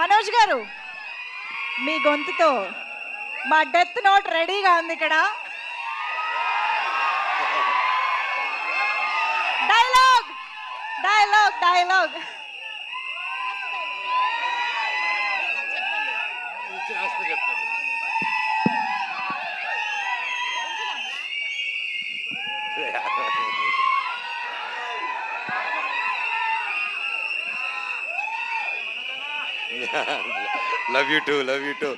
మనోజ్ గారు మీ గొంతుతో మా డెత్ నోట్ రెడీగా ఉంది ఇక్కడ. Dialogue dialogue dialogue love you two love you two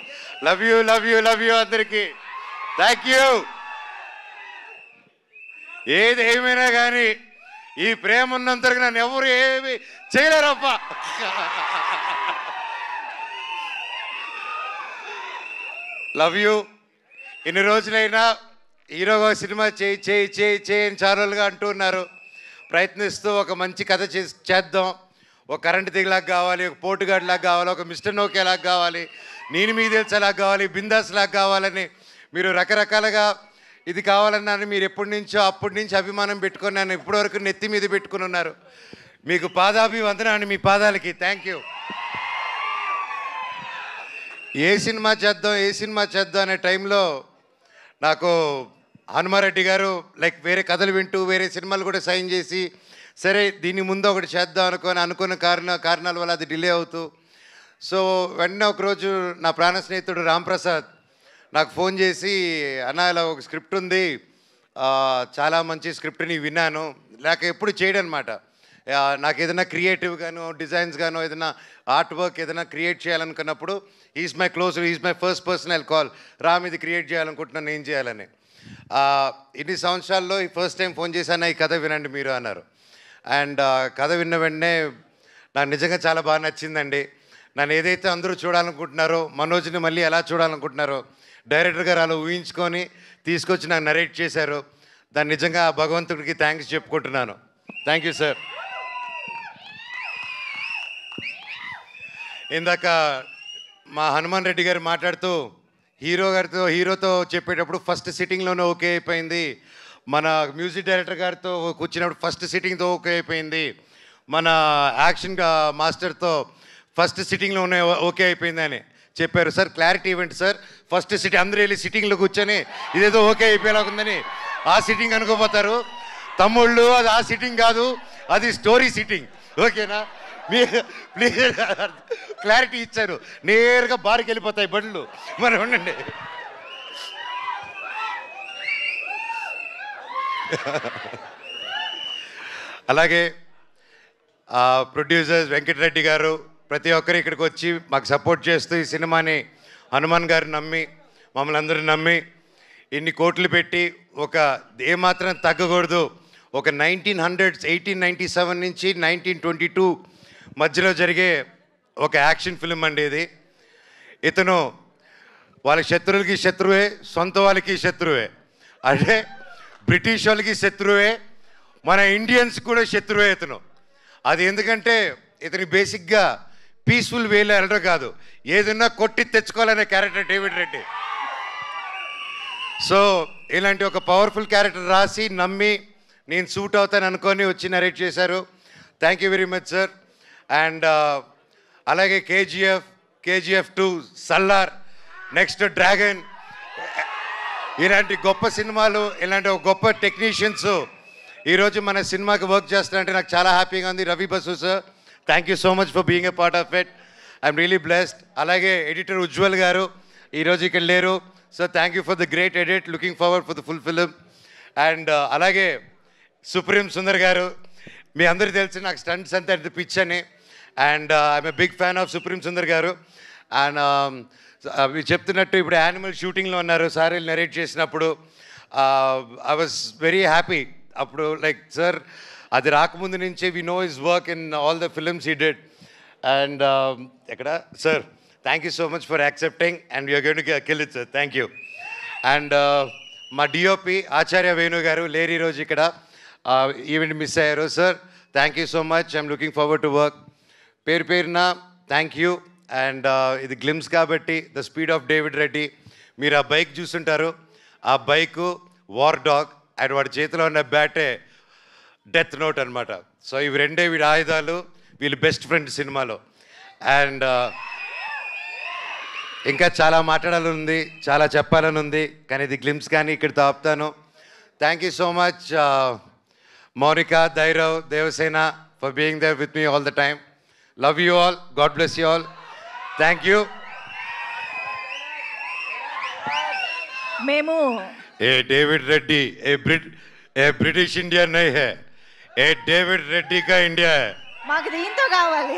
love you love you love you అందరికి థ్యాంక్ యూ. ఏది ఏమైనా కానీ ఈ ప్రేమ ఉన్నంతరకు నన్ను ఎవరు ఏమి చేయలేరప్ప. Love you. ఇన్ని రోజులైనా హీరోగా సినిమా చేయి చేయి చేయి చేయని ఛానల్గా అంటూ ఉన్నారు. ప్రయత్నిస్తూ ఒక మంచి కథ చేద్దాం. ఒక కరెంట్ దిగలాగా కావాలి, ఒక పోటుగాడిలాగా కావాలి, ఒక మిస్టర్ నోకేలాగా కావాలి, నేను మీ తెలిసేలాగా కావాలి, బిందాస్ లాగా కావాలని మీరు రకరకాలుగా ఇది కావాలన్నాను. మీరు ఎప్పటి నుంచో అప్పటి నుంచి అభిమానం పెట్టుకొని నన్ను ఇప్పటివరకు నెత్తి మీద పెట్టుకుని ఉన్నారు. మీకు పాదాభివందనాన్ని మీ పాదాలకి థ్యాంక్ యూ. ఏ సినిమా చేద్దాం అనే టైంలో నాకు హనుమారెడ్డి గారు లైక్ వేరే కథలు వింటూ వేరే సినిమాలు కూడా సైన్ చేసి సరే దీని ముందు ఒకటి చేద్దాం అనుకున్న కారణాల వల్ల అది డిలే అవుతూ సో వెంటనే ఒకరోజు నా ప్రాణ స్నేహితుడు రాంప్రసాద్ నాకు ఫోన్ చేసి అన్న ఇలా ఒక స్క్రిప్ట్ ఉంది, చాలా మంచి స్క్రిప్ట్ని విన్నాను, లేక ఎప్పుడు చేయడనమాట. నాకు ఏదైనా క్రియేటివ్ గాను డిజైన్స్ గాను ఏదైనా ఆర్ట్ వర్క్ ఏదైనా క్రియేట్ చేయాలనుకున్నప్పుడు is my close is my first personal call, Ram ఇది క్రియేట్ చేయాలనుకుంటున్నాను ఏం చేయాలని. ఇన్ని సంవత్సరాల్లో ఈ ఫస్ట్ టైం ఫోన్ చేశాను, ఈ కథ వినండి మీరు అన్నారు. అండ్ కథ విన్న వెంటనే నాకు నిజంగా చాలా బాగా నచ్చిందండి. నన్ను ఏదైతే అందరూ చూడాలనుకుంటున్నారో, మనోజ్ని మళ్ళీ ఎలా చూడాలనుకుంటున్నారో డైరెక్టర్ గారు అలా ఊహించుకొని తీసుకొచ్చి నాకు నరేట్ చేశారు. దాన్ని నిజంగా భగవంతుడికి థ్యాంక్స్ చెప్పుకుంటున్నాను. Thank you sir. ఇందాక మా హనుమాన్ రెడ్డి గారు మాట్లాడుతూ హీరోతో చెప్పేటప్పుడు ఫస్ట్ సిట్టింగ్లోనే ఓకే అయిపోయింది, మన మ్యూజిక్ డైరెక్టర్ గారితో కూర్చున్నప్పుడు ఫస్ట్ సిట్టింగ్తో ఓకే అయిపోయింది, మన యాక్షన్ మాస్టర్తో ఫస్ట్ సిట్టింగ్లోనే ఓకే అయిపోయింది అని చెప్పారు. సార్ క్లారిటీ ఇవ్వండి సార్, ఫస్ట్ సిట్టింగ్ అందరూ వెళ్ళి సిట్టింగ్లో కూర్చొని ఇదేదో ఓకే అయిపోయేలాగా ఉందని ఆ సిట్టింగ్ అనుకోపోతారు. తమ్ముళ్ళు అది ఆ సిట్టింగ్ కాదు, అది స్టోరీ సిట్టింగ్. ఓకేనా? మీరు ప్లీజ్ క్లారిటీ ఇచ్చారు. నేరుగా బార్కి వెళ్ళిపోతాయి బండ్లు. మరి ఉండండి. అలాగే ప్రొడ్యూసర్స్ వెంకటరెడ్డి గారు ప్రతి ఒక్కరు ఇక్కడికి వచ్చి మాకు సపోర్ట్ చేస్తూ ఈ సినిమాని హనుమాన్ గారు నమ్మి మమ్మల్ని అందరూ నమ్మి ఇన్ని కోట్లు పెట్టి ఒక ఏమాత్రం తగ్గకూడదు, ఒక 1897 నుంచి 1922 మధ్యలో జరిగే ఒక యాక్షన్ ఫిల్మ్ అండి ఇది. ఇతను వాళ్ళ శత్రువులకి శత్రువే, సొంత వాళ్ళకి శత్రువే. అంటే బ్రిటిష్ వాళ్ళకి శత్రువే, మన ఇండియన్స్ కూడా శత్రువే ఇతను. అది ఎందుకంటే ఇతని బేసిక్గా పీస్ఫుల్ వేలో వెళ్ళడం కాదు, ఏదన్నా కొట్టి తెచ్చుకోవాలనే క్యారెక్టర్ డేవిడ్ రెడ్డి. సో ఇలాంటి ఒక పవర్ఫుల్ క్యారెక్టర్ రాసి నమ్మి నేను సూట్ అవుతాను అనుకొని వచ్చి నరేట్ చేశారు. Thank you very much sir. And అలాగే కేజీఎఫ్ 2, సల్లార్, నెక్స్ట్ డ్రాగన్, ఇలాంటి గొప్ప సినిమాలు, ఇలాంటి ఒక గొప్ప టెక్నీషియన్స్ ఈరోజు మన సినిమాకి వర్క్ చేస్తారంటే నాకు చాలా హ్యాపీగా ఉంది. Ravi Basu sir, thank you so much for being a part of it. I'm really blessed. అలాగే ఎడిటర్ ఉజ్వల్ గారు ఈరోజు ఇక్కడ లేరు. So thank you for the great edit, looking forward for the full film. And అలాగే సుప్రీం సుందర్ గారు, మీ అందరికీ తెలిసి నాకు స్టంట్స్ అంతా పిచ్ అని. And I'm a big fan of Supreme Sundar garu. And మీరు చెప్తున్నట్టు ఇప్పుడు యానిమల్ షూటింగ్లో ఉన్నారు సార్ నరేట్ చేసినప్పుడు. ఐ వాజ్ వెరీ హ్యాపీ అప్పుడు, లైక్ సార్ అది రాకముందు నుంచే we know his work in all the films he did. And ఎక్కడ sir, thank you so much for accepting and you're going to kill it sir, thank you. And మా DOP Acharya Venu garu లేరు ఈరోజు ఇక్కడ, event miss అయ్యారు. Sir thank you so much, I'm looking forward to work. పేరున thank you. And ఇది glimpse కాబట్టి the speed of David Reddy, మీరు ఆ బైక్ చూస్తుంటారు, ఆ బైకు వార్ డాగ్ అండ్ వాడి చేతిలో ఉన్న బ్యాటే డెత్ నోట్ అనమాట. సో ఇవి రెండే వీడి ఆయుధాలు, వీళ్ళు బెస్ట్ ఫ్రెండ్ సినిమాలో. అండ్ ఇంకా చాలా మాట్లాడాలని ఉంది, చాలా చెప్పాలని ఉంది, కానీ ఇది గ్లిమ్స్ కానీ ఇక్కడితో ఆపుతాను. Thank you so much Mounika, Dhairav, Devasena for being there with me all the time. Love you all, God bless you all. Thank you. మేము ఏ డేవిడ్ రెడ్డి ఏ బ్రిటిష్ ఇండియా నై హై, ఏ డేవిడ్ రెడ్డి కా ఇండియా హై. మాకు దీంతో కావాలి.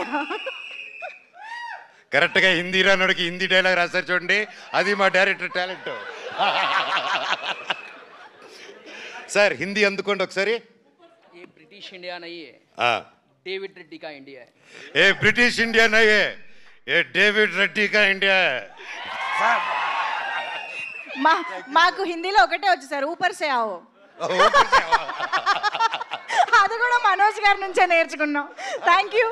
కరెక్ట్గా హిందీ రానోడికి హిందీ డైలాగ్ రాస్తారు చూడండి, అది మా డైరెక్టర్ టాలెంట్. సార్ హిందీ అందుకోండి ఒకసారి. ये ब्रिटिश इंडिया नहीं है, डेविड रेड्डी का इंडिया है. ఏ బ్రిటిష్ ఇండియా నై హై, ఏ డేవిడ్ రెడ్డి కా ఇండియా హై. మాకు హిందీలో ఒకటే వచ్చు సార్, ఊపర్ సే ఆవో. అది కూడా మనోజ్ గారి నుంచే నేర్చుకున్నాం. Thank you.